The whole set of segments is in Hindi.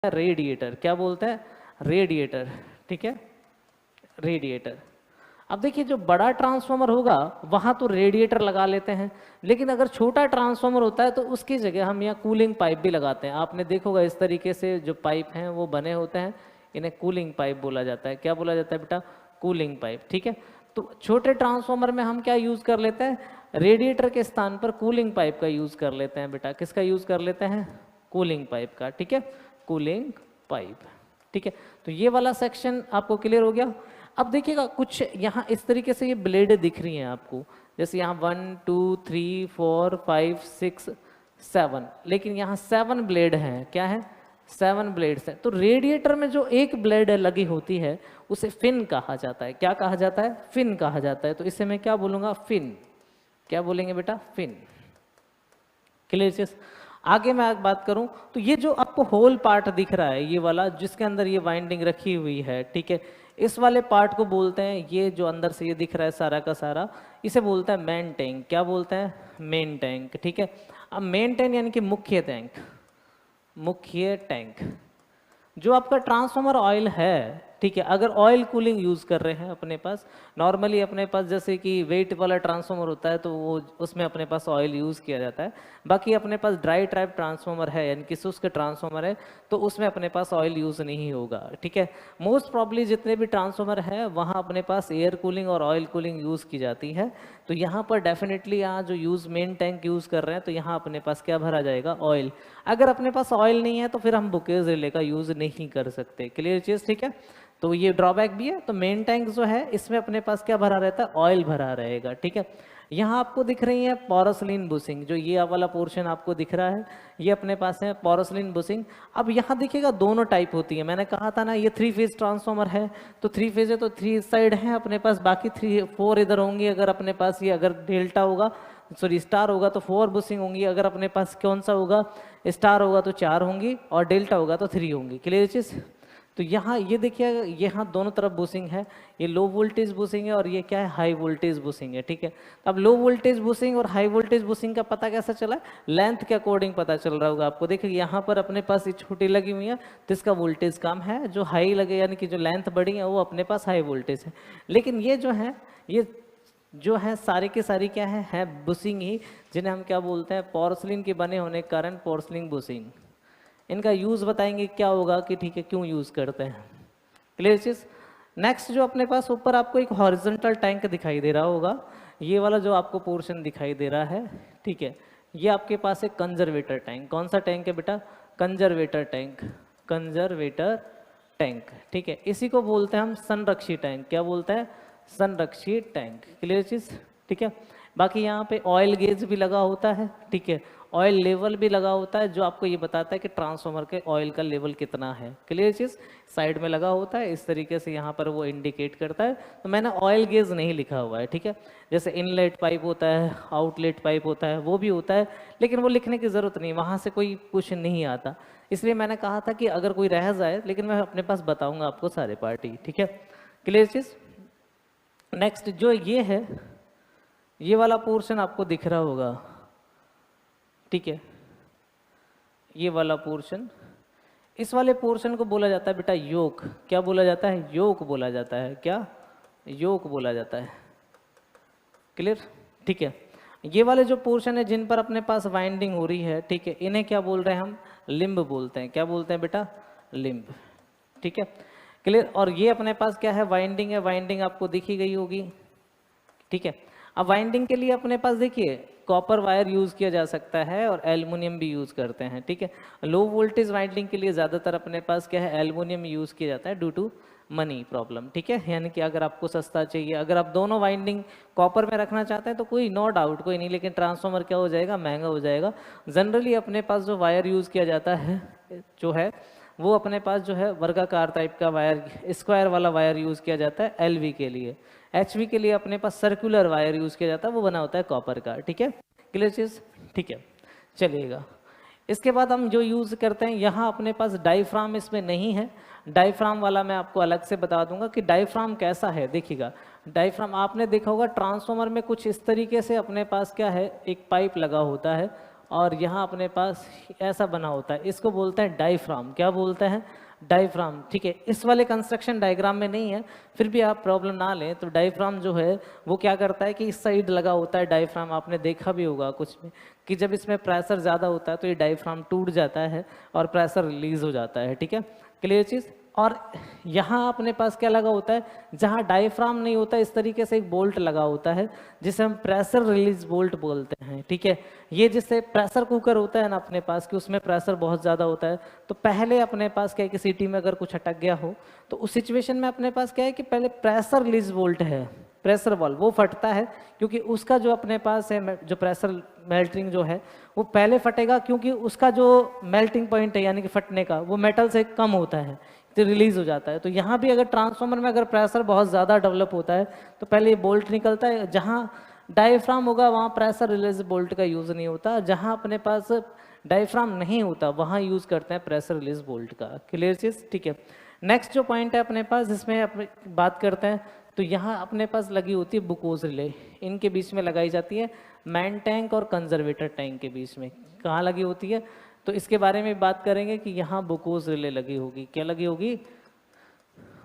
है रेडिएटर। क्या बोलते हैं? रेडिएटर। ठीक है, रेडिएटर। अब देखिए जो बड़ा ट्रांसफार्मर होगा वहां तो रेडिएटर लगा लेते हैं, लेकिन अगर छोटा ट्रांसफार्मर होता है तो उसकी जगह हम यहाँ कूलिंग पाइप भी लगाते हैं। आपने देखा होगा इस तरीके से जो पाइप हैं वो बने होते हैं, इन्हें कूलिंग पाइप बोला जाता है। क्या बोला जाता है बेटा? Cooling pipe. ठीक है, तो छोटे ट्रांसफार्मर में हम क्या यूज कर लेते हैं? रेडिएटर के स्थान पर कूलिंग पाइप का यूज कर लेते हैं बेटा। किसका यूज कर लेते हैं? कूलिंग पाइप का। ठीक है, कूलिंग पाइप। ठीक है, तो ये वाला सेक्शन आपको क्लियर हो गया। अब देखिएगा कुछ यहाँ इस तरीके से ये ब्लेड दिख रही हैं आपको, जैसे यहाँ 1 2 3 4 5 6 7, लेकिन यहाँ 7 ब्लेड हैं। क्या है? 7 ब्लेड्स हैं। तो रेडिएटर में जो एक ब्लेड लगी होती है उसे फिन कहा जाता है। क्या कहा जाता है? फिन कहा जाता है। तो इसे मैं क्या बोलूंगा? फिन। क्या बोलेंगे बेटा? फिन। क्लियर चीज? आगे मैं बात करूं तो ये जो आपको होल पार्ट दिख रहा है ये वाला, जिसके अंदर ये वाइंडिंग रखी हुई है, ठीक है, इस वाले पार्ट को बोलते हैं, ये जो अंदर से ये दिख रहा है सारा का सारा, इसे बोलते हैं मेन टैंक। क्या बोलते हैं? Main tank. ठीक है, अब मेन टैंक यानी कि मुख्य टैंक। मुख्य टैंक जो आपका ट्रांसफार्मर ऑयल है, ठीक है, अगर ऑयल कूलिंग यूज कर रहे हैं अपने पास, नॉर्मली अपने पास जैसे कि वेट वाला ट्रांसफार्मर होता है तो वो उसमें अपने पास ऑयल यूज किया जाता है। बाकी अपने पास ड्राई टाइप ट्रांसफार्मर है यानी कि शुष्क ट्रांसफार्मर है तो उसमें अपने पास ऑयल यूज नहीं होगा। ठीक है, मोस्ट प्रॉब्ली जितने भी ट्रांसफार्मर है वहाँ अपने पास एयर कूलिंग और ऑयल कूलिंग यूज की जाती है। तो यहाँ पर डेफिनेटली यहाँ जो यूज मेन टैंक यूज कर रहे हैं तो यहाँ अपने पास क्या भरा जाएगा? ऑयल। अगर अपने पास ऑयल नहीं है तो फिर हम बुकेज रिले का यूज नहीं कर सकते। क्लियर चीज? ठीक है, तो ये ड्रॉबैक भी है। तो मेन टैंक जो है इसमें अपने पास क्या भरा रहता है? ऑयल भरा रहेगा। ठीक है, यहाँ आपको दिख रही है पोरोसिलिन बुशिंग, जो ये वाला पोर्शन आपको दिख रहा है ये अपने पास है पोरोसिलिन बुशिंग। अब यहाँ देखिएगा दोनों टाइप होती है। मैंने कहा था ना ये 3 फेज ट्रांसफार्मर है, तो 3 फेज है तो 3 साइड है अपने पास, बाकी 4 इधर होंगी। अगर अपने पास ये अगर डेल्टा होगा, सॉरी स्टार होगा तो 4 बुशिंग होंगी। अगर अपने पास कौन सा होगा? स्टार होगा तो 4 होंगी और डेल्टा होगा तो 3 होंगी। क्लियर चीज? तो यहाँ ये देखिए यहाँ दोनों तरफ बुशिंग है, ये लो वोल्टेज बुशिंग है और ये क्या है? हाई वोल्टेज बुशिंग है। ठीक है, अब लो वोल्टेज बुशिंग और हाई वोल्टेज बुशिंग का पता कैसा चला? लेंथ के अकॉर्डिंग पता चल रहा होगा आपको। देखिए यहाँ पर अपने पास ये छोटी लगी हुई है तो इसका वोल्टेज कम है, जो हाई लगे यानी कि जो लेंथ बड़ी है वो अपने पास हाई वोल्टेज है। लेकिन ये जो है ये जो है सारी के सारी क्या है बुशिंग ही, जिन्हें हम क्या बोलते हैं? पोर्सिलिन के बने होने के कारण पोर्सिलिन बुशिंग। इनका यूज बताएंगे क्या होगा कि ठीक है क्यों यूज करते हैं। क्लियर चीज? नेक्स्ट जो अपने पास ऊपर आपको एक हॉरिजॉन्टल टैंक दिखाई दे रहा होगा, ये वाला जो आपको पोर्शन दिखाई दे रहा है, ठीक है, ये आपके पास एक कंजर्वेटर टैंक। कौन सा टैंक है बेटा? Conservator tank. Conservator tank. ठीक है, इसी को बोलते हैं हम संरक्षी टैंक। क्या बोलते हैं? संरक्षी टैंक। क्लियर चीज? ठीक है, बाकी यहाँ पे ऑयल गेज भी लगा होता है। ठीक है, ऑयल लेवल भी लगा होता है जो आपको ये बताता है कि ट्रांसफार्मर के ऑयल का लेवल कितना है। क्लियर चीज? साइड में लगा होता है इस तरीके से, यहाँ पर वो इंडिकेट करता है। तो मैंने ऑयल गेज नहीं लिखा हुआ है। ठीक है, जैसे इनलेट पाइप होता है, आउटलेट पाइप होता है, वो भी होता है, लेकिन वो लिखने की जरूरत नहीं, वहाँ से कोई कुछ नहीं आता। इसलिए मैंने कहा था कि अगर कोई रह जाए, लेकिन मैं अपने पास बताऊंगा आपको सारे पार्टी। ठीक है, क्लियर चीज? नेक्स्ट जो ये है, ये वाला पोर्शन आपको दिख रहा होगा, ठीक है, ये वाला पोर्शन, इस वाले पोर्शन को बोला जाता है बेटा योक। क्या बोला जाता है? योक बोला जाता है। क्या? योक बोला जाता है। क्लियर? ठीक है, ये वाले जो पोर्शन है जिन पर अपने पास वाइंडिंग हो रही है, ठीक है, इन्हें क्या बोल रहे हैं हम? लिम्ब बोलते हैं। क्या बोलते हैं बेटा? लिम्ब। ठीक है, क्लियर? और ये अपने पास क्या है? वाइंडिंग है। वाइंडिंग आपको दिखी गई होगी। ठीक है, अब वाइंडिंग के लिए अपने पास देखिए कॉपर वायर यूज किया जा सकता है और एल्युमिनियम भी यूज करते हैं। ठीक है, लो वोल्टेज वाइंडिंग के लिए ज्यादातर अपने पास क्या है? एल्युमिनियम यूज किया जाता है ड्यू टू मनी प्रॉब्लम। ठीक है, यानी कि अगर आपको सस्ता चाहिए, अगर आप दोनों वाइंडिंग कॉपर में रखना चाहते हैं तो कोई नो डाउट कोई नहीं, लेकिन ट्रांसफार्मर क्या हो जाएगा? महंगा हो जाएगा। जनरली अपने पास जो वायर यूज किया जाता है जो है वो अपने पास जो है वर्गाकार टाइप का वायर, स्क्वायर वाला वायर यूज किया जाता है एलवी के लिए। एचवी के लिए अपने पास सर्कुलर वायर यूज किया जाता है, वो बना होता है कॉपर का। ठीक है, क्लियर चीज? ठीक है, चलिएगा। इसके बाद हम जो यूज करते हैं, यहाँ अपने पास डायफ्राम इसमें नहीं है। डायफ्राम वाला मैं आपको अलग से बता दूंगा कि डायफ्राम कैसा है। देखिएगा, डायफ्राम आपने देखा होगा ट्रांसफार्मर में कुछ इस तरीके से अपने पास क्या है? एक पाइप लगा होता है और यहाँ अपने पास ऐसा बना होता है, इसको बोलते हैं डायफ्राम। क्या बोलते हैं? डायफ्राम। ठीक है, इस वाले कंस्ट्रक्शन डायग्राम में नहीं है, फिर भी आप प्रॉब्लम ना लें। तो डायफ्राम जो है वो क्या करता है कि इस साइड लगा होता है डायफ्राम, आपने देखा भी होगा कुछ में कि जब इसमें प्रेशर ज़्यादा होता है तो ये डायफ्राम टूट जाता है और प्रेशर रिलीज हो जाता है। ठीक है, क्लियर चीज़। और यहाँ अपने पास क्या लगा होता है, जहाँ डायफ्राम नहीं होता इस तरीके से एक बोल्ट लगा होता है जिसे हम प्रेशर रिलीज बोल्ट बोलते हैं। ठीक है, ये जिससे प्रेशर कुकर होता है ना अपने पास कि उसमें प्रेशर बहुत ज़्यादा होता है, तो पहले अपने पास क्या है कि सिटी में अगर कुछ अटक गया हो तो उस सिचुएशन में अपने पास क्या है कि पहले प्रेशर रिलीज बोल्ट है, प्रेशर वाल्व, वो फटता है क्योंकि उसका जो अपने पास है जो प्रेशर मेल्टिंग जो है वो पहले फटेगा, क्योंकि उसका जो मेल्टिंग पॉइंट है यानी कि फटने का वो मेटल से कम होता है तो रिलीज हो जाता है। तो यहाँ भी अगर ट्रांसफार्मर में अगर प्रेशर बहुत ज़्यादा डेवलप होता है तो पहले ये बोल्ट निकलता है, जहाँ डायफ्राम होगा वहाँ प्रेशर रिलीज बोल्ट का यूज़ नहीं होता, जहाँ अपने पास डायफ्राम नहीं होता वहाँ यूज़ करते हैं प्रेशर रिलीज बोल्ट का। क्लियर चीज़। ठीक है, नेक्स्ट जो पॉइंट है अपने पास जिसमें अपने बात करते हैं, तो यहाँ अपने पास लगी होती है बुकोज रिले, इनके बीच में लगाई जाती है मैन टैंक और कंजर्वेटर टैंक के बीच में। कहाँ लगी होती है? तो इसके बारे में बात करेंगे कि यहाँ बुकोज रिले लगी होगी। क्या लगी होगी?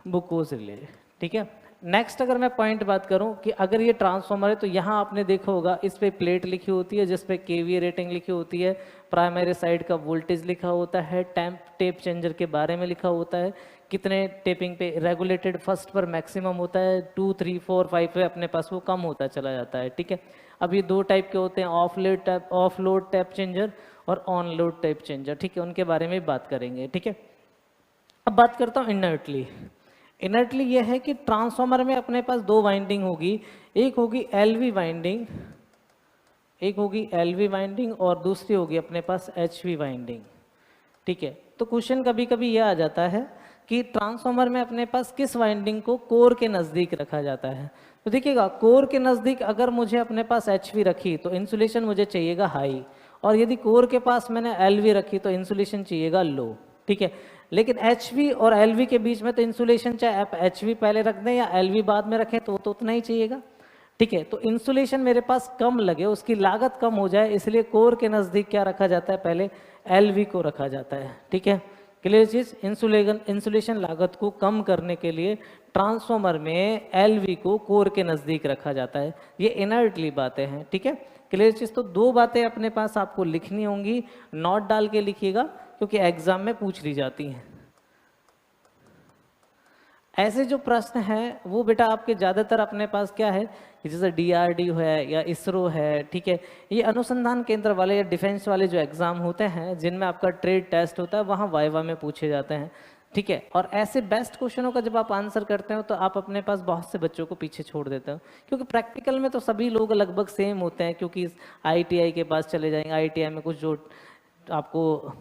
Buchholz relay. ठीक है, नेक्स्ट अगर मैं पॉइंट बात करूं कि अगर ये ट्रांसफार्मर है तो यहाँ आपने देखा होगा इस पे प्लेट लिखी होती है जिस पे केवीए रेटिंग लिखी होती है, प्राइमरी साइड का वोल्टेज लिखा होता है, टेप चेंजर के बारे में लिखा होता है, कितने टेपिंग पे रेगुलेटेड, फर्स्ट पर मैक्सिमम होता है, 2 3 4 5 पे अपने पास वो कम होता चला जाता है। ठीक है, अब ये दो टाइप के होते हैं, ऑफ लोड टैप चेंजर और ऑन लोड टैप चेंजर। ठीक है, उनके बारे में बात करेंगे। ठीक है, अब बात करता हूँ इनर्टली। इनर्टली ये है कि ट्रांसफार्मर में अपने पास दो वाइंडिंग होगी, एक होगी एलवी वाइंडिंग, एक होगी एलवी वाइंडिंग और दूसरी होगी अपने पास एचवी वाइंडिंग। ठीक है, तो क्वेश्चन कभी कभी ये आ जाता है कि ट्रांसफार्मर में अपने पास किस वाइंडिंग को कोर के नज़दीक रखा जाता है। तो देखिएगा, कोर के नज़दीक अगर मुझे अपने पास एचवी रखी तो इंसुलेशन मुझे चाहिएगा हाई, और यदि कोर के पास मैंने एलवी रखी तो इंसुलेशन चाहिएगा लो। ठीक है, लेकिन एचवी और एलवी के बीच में तो इंसुलेशन चाहे आप एचवी पहले रख दें या एलवी बाद में रखें तो उतना ही चाहिएगा। ठीक है, तो इंसुलेशन मेरे पास कम लगे, उसकी लागत कम हो जाए, इसलिए कोर के नज़दीक क्या रखा जाता है, पहले एलवी को रखा जाता है। ठीक है, क्लियर चीज़। इंसुलेशन लागत को कम करने के लिए ट्रांसफार्मर में एलवी को कोर के नज़दीक रखा जाता है। ये इनर्टली बातें हैं। ठीक है, क्लियर चीज़। तो दो बातें अपने पास आपको लिखनी होंगी, नोट डाल के लिखिएगा क्योंकि एग्जाम में पूछ ली जाती हैं। ऐसे जो प्रश्न हैं वो बेटा आपके ज़्यादातर अपने पास क्या है कि जैसे DRDO है या इसरो है, ठीक है, ये अनुसंधान केंद्र वाले या डिफेंस वाले जो एग्ज़ाम होते हैं जिनमें आपका ट्रेड टेस्ट होता है वहाँ वाइवा में पूछे जाते हैं। ठीक है, और ऐसे बेस्ट क्वेश्चनों का जब आप आंसर करते हो तो आप अपने पास बहुत से बच्चों को पीछे छोड़ देते हो, क्योंकि प्रैक्टिकल में तो सभी लोग लगभग सेम होते हैं, क्योंकि ITI के पास चले जाएंगे, ITI में कुछ जो आपको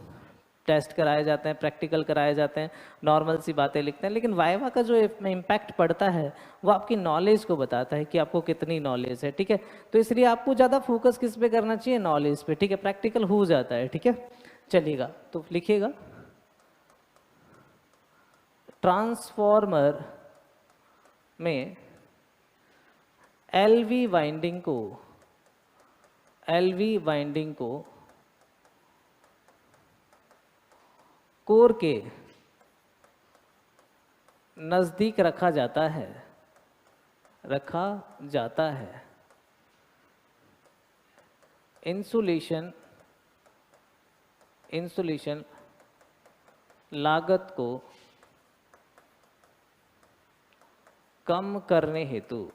टेस्ट कराए जाते हैं, प्रैक्टिकल कराए जाते हैं, नॉर्मल सी बातें लिखते हैं, लेकिन वाइवा का जो इम्पैक्ट पड़ता है वो आपकी नॉलेज को बताता है कि आपको कितनी नॉलेज है। ठीक है, तो इसलिए आपको ज़्यादा फोकस किस पे करना चाहिए, नॉलेज पे। ठीक है, प्रैक्टिकल हो जाता है। ठीक है, चलिएगा तो लिखिएगा, ट्रांसफॉर्मर में एलवी वाइंडिंग को कोर के नज़दीक रखा जाता है। इंसुलेशन लागत को कम करने हेतु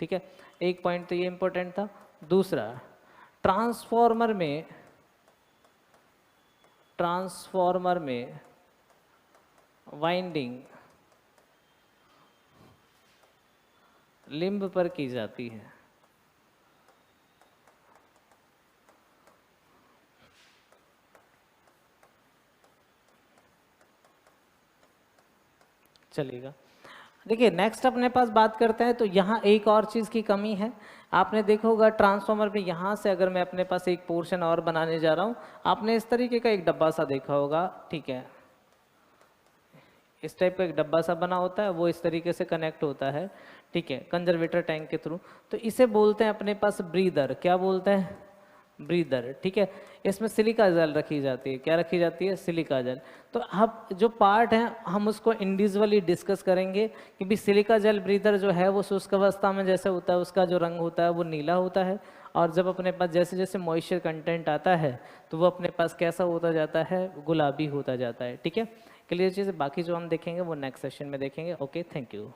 ठीक है, एक पॉइंट तो ये इंपॉर्टेंट था। दूसरा, ट्रांसफॉर्मर में वाइंडिंग लिंब पर की जाती है। चलिएगा, देखिए नेक्स्ट अपने पास बात करते हैं। तो यहाँ एक और चीज़ की कमी है, आपने देखा होगा ट्रांसफार्मर में यहाँ से अगर मैं अपने पास एक पोर्शन और बनाने जा रहा हूँ, आपने इस तरीके का एक डब्बा सा देखा होगा। ठीक है, इस टाइप का एक डब्बा सा बना होता है, वो इस तरीके से कनेक्ट होता है। ठीक है, कंजर्वेटर टैंक के थ्रू। तो इसे बोलते हैं अपने पास ब्रीदर। क्या बोलते हैं? ब्रीदर। ठीक है, इसमें सिलिका जेल रखी जाती है। क्या रखी जाती है? Silica gel. तो अब जो पार्ट है हम उसको इंडिविजुअली डिस्कस करेंगे कि भी सिलिका जेल ब्रीदर जो है वो शुष्क अवस्था में जैसे होता है उसका जो रंग होता है वो नीला होता है, और जब अपने पास जैसे जैसे मॉइस्चर कंटेंट आता है तो वो अपने पास कैसा होता जाता है? गुलाबी होता जाता है। ठीक है, क्लियर चीज़। बाकी जो हम देखेंगे वो नेक्स्ट सेशन में देखेंगे। Okay, thank you.